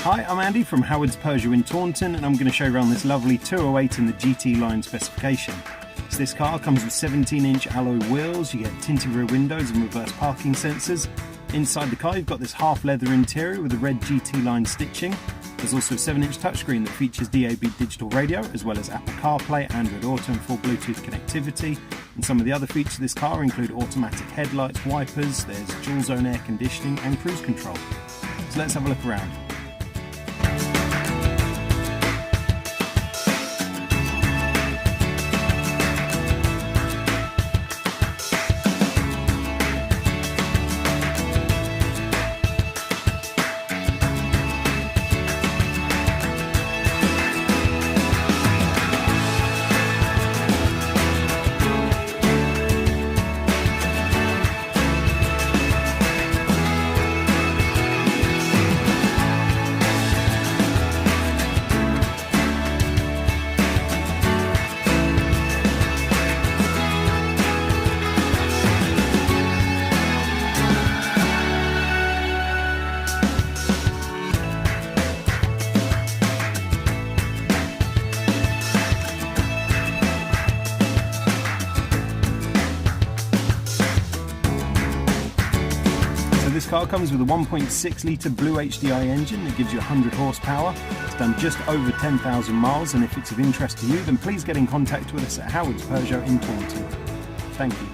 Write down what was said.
Hi, I'm Andy from Howard's Peugeot in Taunton, and I'm going to show you around this lovely 208 in the GT line specification. So this car comes with 17-inch alloy wheels, you get tinted rear windows and reverse parking sensors. Inside the car you've got this half leather interior with the red GT line stitching. There's also a 7-inch touchscreen that features DAB digital radio, as well as Apple CarPlay, Android Auto and full Bluetooth connectivity. And some of the other features of this car include automatic headlights, wipers, there's dual zone air conditioning and cruise control. So let's have a look around. This car comes with a 1.6 litre Blue HDI engine that gives you 100 horsepower. It's done just over 10,000 miles, and if it's of interest to you, then please get in contact with us at Howard's Peugeot in Taunton. Thank you.